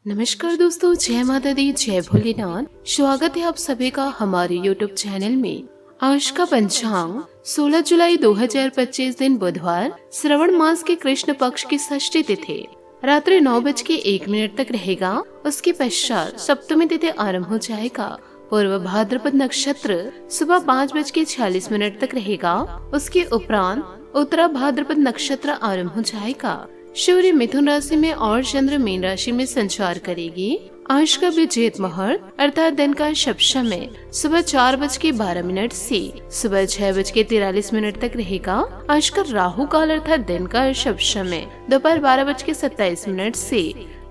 नमस्कार दोस्तों, जय माता दी, जय भोलेनाथ। स्वागत है आप सभी का हमारे YouTube चैनल में। आज का पंचांग 16 जुलाई 2025 दिन बुधवार, श्रवण मास के कृष्ण पक्ष की षष्ठी तिथि रात्रि 9:01 तक रहेगा। उसके पश्चात सप्तमी तिथि आरंभ हो जाएगा। पूर्व भाद्रपद नक्षत्र सुबह 5:46 तक रहेगा। उसके उपरांत उत्तरा भाद्रपद नक्षत्र आरंभ हो जाएगा। सूर्य मिथुन राशि में और चंद्र मीन राशि में संचार करेगी। आज का विजेत मुहूर्त अर्थात दिन का शुभ समय सुबह 4:12 से सुबह 6:43 तक रहेगा। आज का राहु काल अर्थात दिन का शुभ समय दोपहर 12:27 से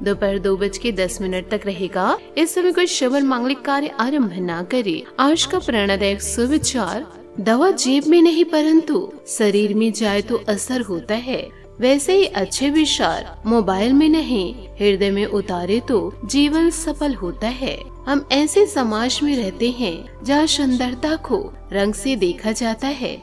दोपहर 2:10 तक रहेगा। इस समय कोई शुभ और मांगलिक कार्य आरंभ न करे। आज का प्रेरणादायक सुविचार, दवा जेब में नहीं परंतु शरीर में जाए तो असर होता है, वैसे ही अच्छे विचार मोबाइल में नहीं हृदय में उतारे तो जीवन सफल होता है। हम ऐसे समाज में रहते हैं जहाँ सुंदरता को रंग से देखा जाता है,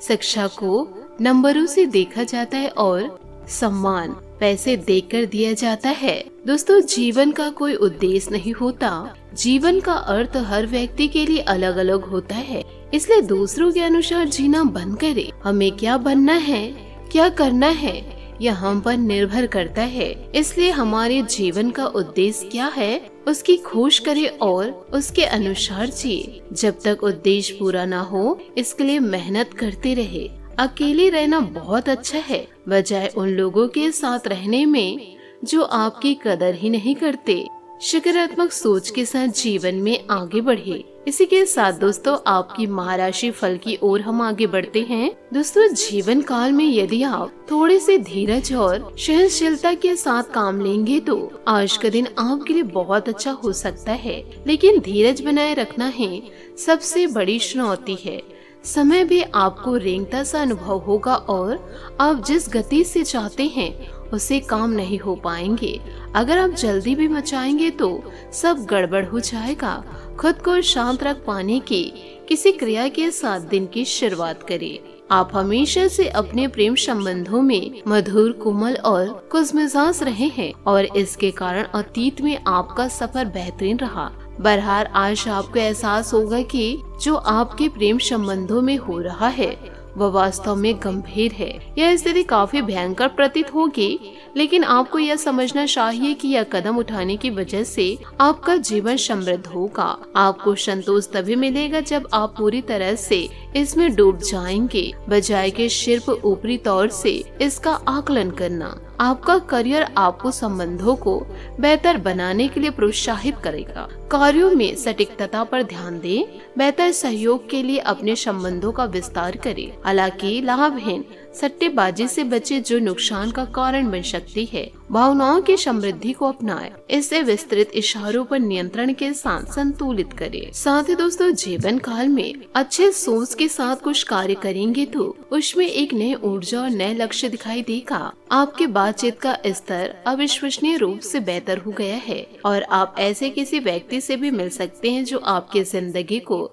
शिक्षा को नंबरों से देखा जाता है और सम्मान पैसे देकर दिया जाता है। दोस्तों, जीवन का कोई उद्देश्य नहीं होता। जीवन का अर्थ हर व्यक्ति के लिए अलग अलग होता है, इसलिए दूसरों के अनुसार जीना बंद करें। हमें क्या बनना है, क्या करना है, यह हम पर निर्भर करता है। इसलिए हमारे जीवन का उद्देश्य क्या है, उसकी खोज करें और उसके अनुसार जिए। जब तक उद्देश्य पूरा ना हो, इसके लिए मेहनत करते रहे। अकेले रहना बहुत अच्छा है, बजाय उन लोगों के साथ रहने में जो आपकी कदर ही नहीं करते। सकारात्मक सोच के साथ जीवन में आगे बढ़े। इसी के साथ दोस्तों, आपकी महाराशि फल की ओर हम आगे बढ़ते हैं। दोस्तों, जीवन काल में यदि आप थोड़े से धीरज और सहनशीलता के साथ काम लेंगे तो आज का दिन आपके लिए बहुत अच्छा हो सकता है। लेकिन धीरज बनाए रखना है सबसे बड़ी चुनौती है। समय भी आपको रेंगता सा अनुभव होगा और आप जिस गति से चाहते हैं उसे काम नहीं हो पाएंगे। अगर आप जल्दी भी मचाएंगे तो सब गड़बड़ हो जाएगा। खुद को शांत रख पाने की किसी क्रिया के साथ दिन की शुरुआत करें। आप हमेशा से अपने प्रेम संबंधों में मधुर, कोमल और खुशमिजाज रहे हैं और इसके कारण अतीत में आपका सफर बेहतरीन रहा। बहरहाल आज आपको एहसास होगा कि जो आपके प्रेम संबंधों में हो रहा है वह वास्तव में गंभीर है। यह स्थिति काफी भयंकर प्रतीत होगी, लेकिन आपको यह समझना चाहिए कि यह कदम उठाने की वजह से आपका जीवन समृद्ध होगा। आपको संतोष तभी मिलेगा जब आप पूरी तरह से इसमें डूब जाएंगे, बजाय के सिर्फ ऊपरी तौर से इसका आकलन करना। आपका करियर आपको संबंधों को बेहतर बनाने के लिए प्रोत्साहित करेगा। कार्यों में सटीकता पर ध्यान दें। बेहतर सहयोग के लिए अपने संबंधों का विस्तार करें। हालांकि लाभहीन सट्टेबाजी से बचे जो नुकसान का कारण बन सकती है। भावनाओं की समृद्धि को अपनाएं। इसे विस्तृत इशारों पर नियंत्रण के साथ संतुलित करें। साथ ही दोस्तों, जीवन काल में अच्छे सोच के साथ कुछ कार्य करेंगे तो उसमें एक नई ऊर्जा और नए लक्ष्य दिखाई देगा। आपकी बातचीत का स्तर अविश्वसनीय रूप से बेहतर हो गया है और आप ऐसे किसी व्यक्ति से भी मिल सकते हैं जो आपकी जिंदगी को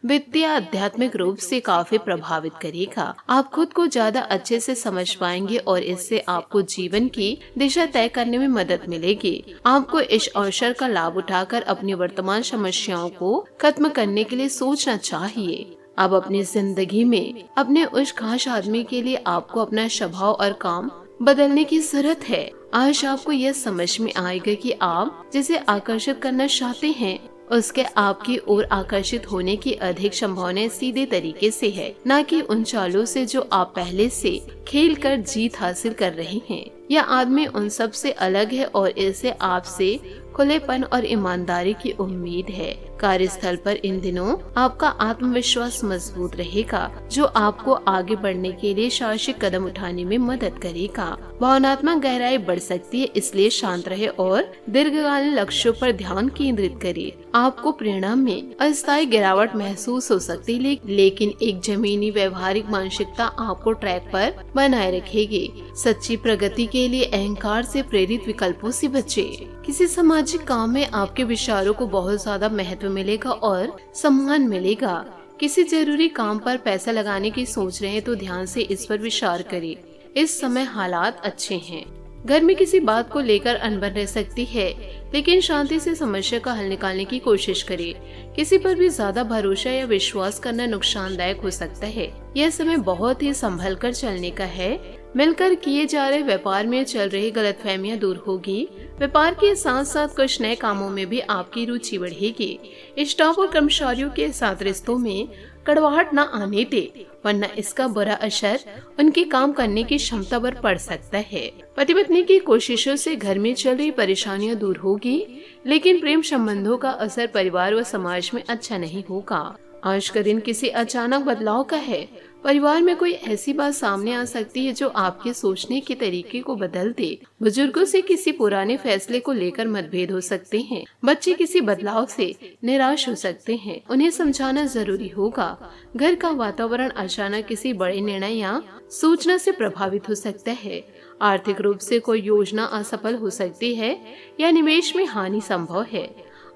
वित्तीय आध्यात्मिक रूप से काफी प्रभावित करेगा। आप खुद को ज्यादा अच्छे से समझ पाएंगे और इससे आपको जीवन की दिशा तय करने में मदद मिलेगी। आपको इस अवसर का लाभ उठाकर अपनी वर्तमान समस्याओं को खत्म करने के लिए सोचना चाहिए। अब अपनी जिंदगी में अपने उस खास आदमी के लिए आपको अपना स्वभाव और काम बदलने की जरूरत है। आज आपको यह समझ में आएगा कि आप जिसे आकर्षित करना चाहते हैं उसके आपकी ओर आकर्षित होने की अधिक संभावना सीधे तरीके से है, न कि उन चालों से जो आप पहले से खेल कर जीत हासिल कर रहे हैं। यह आदमी उन सब से अलग है और इसे आपसे खुलेपन और ईमानदारी की उम्मीद है। कार्यस्थल पर इन दिनों आपका आत्मविश्वास मजबूत रहेगा, जो आपको आगे बढ़ने के लिए साहसिक कदम उठाने में मदद करेगा। भावनात्मक गहराई बढ़ सकती है, इसलिए शांत रहे और दीर्घकालीन लक्ष्यों पर ध्यान केंद्रित करें। आपको प्रेरणा में अस्थायी गिरावट महसूस हो सकती है, लेकिन एक जमीनी व्यवहारिक मानसिकता आपको ट्रैक पर बनाए रखेगी। सच्ची प्रगति के लिए अहंकार से प्रेरित विकल्पों से बचें। किसी सामाजिक काम में आपके विचारों को बहुत ज्यादा महत्व मिलेगा और सम्मान मिलेगा। किसी जरूरी काम पर पैसा लगाने की सोच रहे हैं तो ध्यान से इस पर विचार करें। इस समय हालात अच्छे हैं। घर में किसी बात को लेकर अनबन रह सकती है, लेकिन शांति से समस्या का हल निकालने की कोशिश करें। किसी पर भी ज्यादा भरोसा या विश्वास करना नुकसानदायक हो सकता है। यह समय बहुत ही संभल कर चलने का है। मिलकर किए जा रहे व्यापार में चल रही गलतफहमियां दूर होगी। व्यापार के साथ साथ कुछ नए कामों में भी आपकी रुचि बढ़ेगी। स्टाफ और कर्मचारियों के साथ रिश्तों में कड़वाहट न आने दे, वरना इसका बुरा असर उनके काम करने की क्षमता पर पड़ सकता है। पति पत्नी की कोशिशों से घर में चल रही परेशानियां दूर होगी, लेकिन प्रेम संबंधों का असर परिवार व समाज में अच्छा नहीं होगा। आज का दिन किसी अचानक बदलाव का है। परिवार में कोई ऐसी बात सामने आ सकती है जो आपके सोचने के तरीके को बदल दे। बुजुर्गों से किसी पुराने फैसले को लेकर मतभेद हो सकते हैं। बच्चे किसी बदलाव से निराश हो सकते हैं, उन्हें समझाना जरूरी होगा। घर का वातावरण अचानक किसी बड़े निर्णय या सूचना से प्रभावित हो सकता है। आर्थिक रूप से कोई योजना असफल हो सकती है या निवेश में हानि संभव है।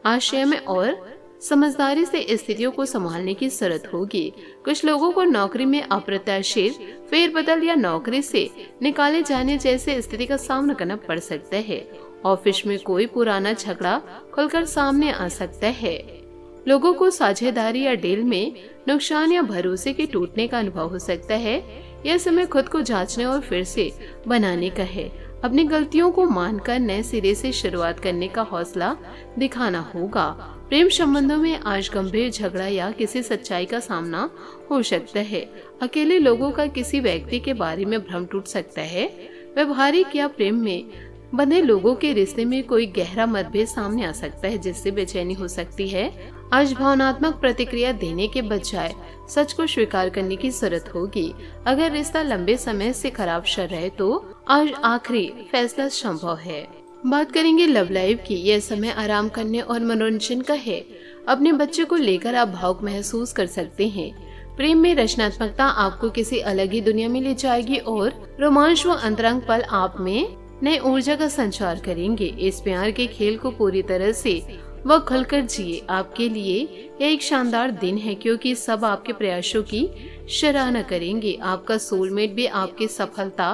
आशय में और समझदारी से स्थितियों को संभालने की जरूरत होगी। कुछ लोगों को नौकरी में अप्रत्याशित फेरबदल या नौकरी से निकाले जाने जैसे स्थिति का सामना करना पड़ सकता है। ऑफिस में कोई पुराना झगड़ा खुलकर सामने आ सकता है। लोगों को साझेदारी या डील में नुकसान या भरोसे के टूटने का अनुभव हो सकता है। यह समय खुद को जांचने और फिर से बनाने का है। अपनी गलतियों को मानकर नए सिरे से शुरुआत करने का हौसला दिखाना होगा। प्रेम संबंधों में आज गंभीर झगड़ा या किसी सच्चाई का सामना हो सकता है। अकेले लोगों का किसी व्यक्ति के बारे में भ्रम टूट सकता है। व्यवहारिक या प्रेम में बंधे लोगों के रिश्ते में कोई गहरा मतभेद सामने आ सकता है, जिससे बेचैनी हो सकती है। आज भावनात्मक प्रतिक्रिया देने के बजाय सच को स्वीकार करने की जरूरत होगी। अगर रिश्ता लंबे समय से खराब चल रहा है तो आज आखिरी फैसला संभव है। बात करेंगे लव लाइफ की। यह समय आराम करने और मनोरंजन का है। अपने बच्चे को लेकर आप भावुक महसूस कर सकते हैं। प्रेम में रचनात्मकता आपको किसी अलग ही दुनिया में ले जाएगी और रोमांच व अंतरंग पल आप में नई ऊर्जा का संचार करेंगे। इस प्यार के खेल को पूरी तरह से वह खुलकर जिए। आपके लिए यह एक शानदार दिन है, क्योंकि सब आपके प्रयासों की सराहना करेंगे। आपका सोलमेट भी आपकी सफलता,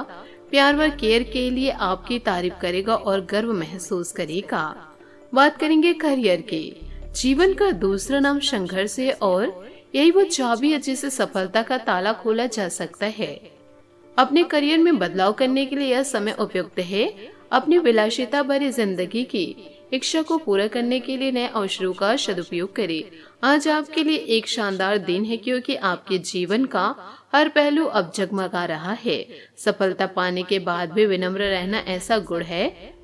प्यार व केयर के लिए आपकी तारीफ करेगा और गर्व महसूस करेगा। बात करेंगे करियर की। जीवन का दूसरा नाम संघर्ष है और यही वो चाबी है जिससे सफलता का ताला खोला जा सकता है। अपने करियर में बदलाव करने के लिए यह समय उपयुक्त है। अपनी विलासिता भरी जिंदगी की इच्छा को पूरा करने के लिए नए अवसरों का सदुपयोग करें। आज आपके लिए एक शानदार दिन है, क्योंकि आपके जीवन का हर पहलू अब जगमगा रहा है। सफलता पाने के बाद भी विनम्र रहना ऐसा गुण है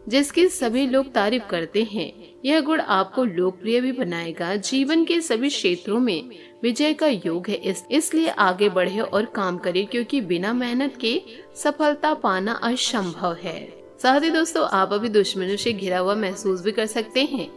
जिसकी सभी लोग तारीफ करते हैं। यह गुण आपको लोकप्रिय भी बनाएगा। जीवन के सभी क्षेत्रों में विजय का योग है, इसलिए आगे बढ़े और काम करें, क्योंकि बिना मेहनत के सफलता पाना असंभव है। साथ ही दोस्तों, आप अभी दुश्मनों से घिरा हुआ महसूस भी कर सकते हैं।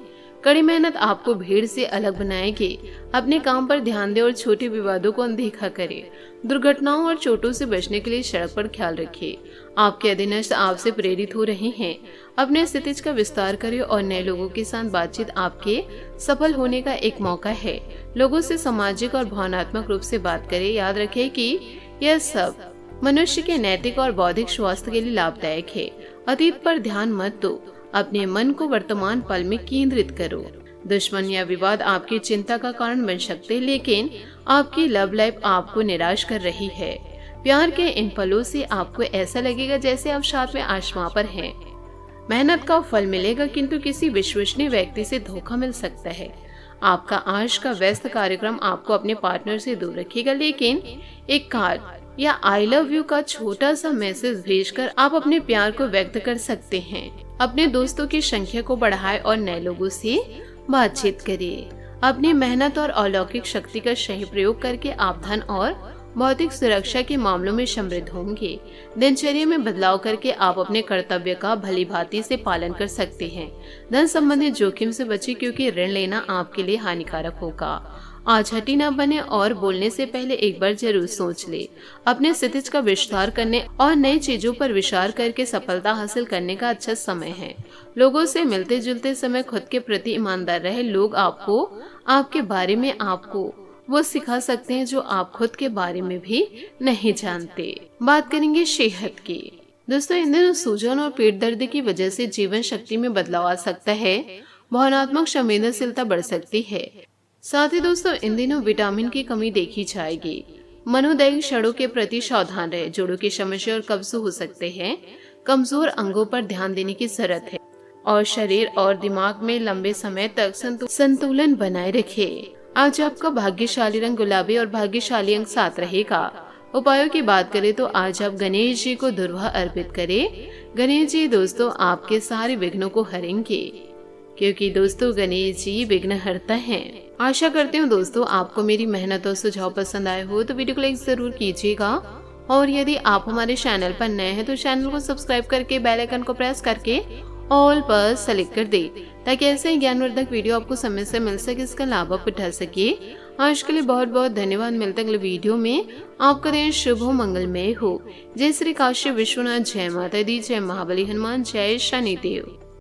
कड़ी मेहनत आपको भीड़ से अलग बनाएगी। अपने काम पर ध्यान दें और छोटे विवादों को अनदेखा करें। दुर्घटनाओं और चोटों से बचने के लिए सड़क पर ख्याल रखिए। आपके अधीनस्थ आपसे प्रेरित हो रहे हैं। अपने स्थितिज का विस्तार करें और नए लोगों के साथ बातचीत आपके सफल होने का एक मौका है। लोगों से सामाजिक और भावनात्मक रूप से बात करें। याद रखें कि यह सब मनुष्य के नैतिक और बौद्धिक स्वास्थ्य के लिए लाभदायक है। अतीत पर ध्यान मत दो, अपने मन को वर्तमान पल में केंद्रित करो। दुश्मन या विवाद आपकी चिंता का कारण बन सकते हैं, लेकिन आपकी लव लाइफ आपको निराश कर रही है। प्यार के इन पलों से आपको ऐसा लगेगा जैसे आप साथ में आसमां पर हैं। मेहनत का फल मिलेगा, किंतु किसी विश्वसनीय व्यक्ति से धोखा मिल सकता है। आपका आज का व्यस्त कार्यक्रम आपको अपने पार्टनर से दूर रखेगा, लेकिन एक कार्ड या आई लव यू का छोटा सा मैसेज भेजकर आप अपने प्यार को व्यक्त कर सकते हैं। अपने दोस्तों की संख्या को बढ़ाएं और नए लोगों से बातचीत करिए। अपनी मेहनत और अलौकिक शक्ति का सही प्रयोग करके आप धन और भौतिक सुरक्षा के मामलों में समृद्ध होंगे। दिनचर्या में बदलाव करके आप अपने कर्तव्य का भली भांति से पालन कर सकते हैं। धन संबंधी जोखिम से बचें, क्योंकि ऋण लेना आपके लिए हानिकारक होगा। आज हठी न बने और बोलने से पहले एक बार जरूर सोच ले। अपने स्थितिज का विस्तार करने और नई चीजों पर विचार करके सफलता हासिल करने का अच्छा समय है। लोगों से मिलते जुलते समय खुद के प्रति ईमानदार रहे। लोग आपको आपके बारे में आपको वो सिखा सकते हैं जो आप खुद के बारे में भी नहीं जानते। बात करेंगे सेहत की। दोस्तों इन दिनों सूजन और पेट दर्द की वजह से जीवन शक्ति में बदलाव आ सकता है, भावनात्मक संवेदनशीलता बढ़ सकती है। साथ ही दोस्तों इन दिनों विटामिन की कमी देखी जाएगी। मनोदैहिक क्षणों के प्रति सावधान रहे। जोड़ों की समस्या और कब्ज हो सकते हैं। कमजोर अंगों पर ध्यान देने की जरूरत है और शरीर और दिमाग में लंबे समय तक संतुलन बनाए रखे। आज आपका भाग्यशाली रंग गुलाबी और भाग्यशाली अंक 7 रहेगा। उपायों की बात करें तो आज आप गणेश जी को दुर्वा अर्पित करें। गणेश जी दोस्तों आपके सारे विघ्नों को हरेंगे, क्योंकि दोस्तों गणेश जी विघ्न हरता है। आशा करती हूँ दोस्तों आपको मेरी मेहनत और सुझाव पसंद आए हो तो वीडियो को लाइक जरूर कीजिएगा, और यदि आप हमारे चैनल पर नए हैं तो चैनल को सब्सक्राइब करके बेल आइकन को प्रेस करके ऑल पर सेलेक्ट कर दे, ताकि ऐसे ही ज्ञानवर्धक वीडियो आपको समय से मिल सके, इसका लाभ आप उठा सके। आज के लिए बहुत बहुत धन्यवाद। मिलते हैं अगले वीडियो में। आपका दिन शुभ हो, मंगलमय हो। जय श्री काशी विश्वनाथ, जय माता दी, जय महाबली हनुमान, जय शनिदेव।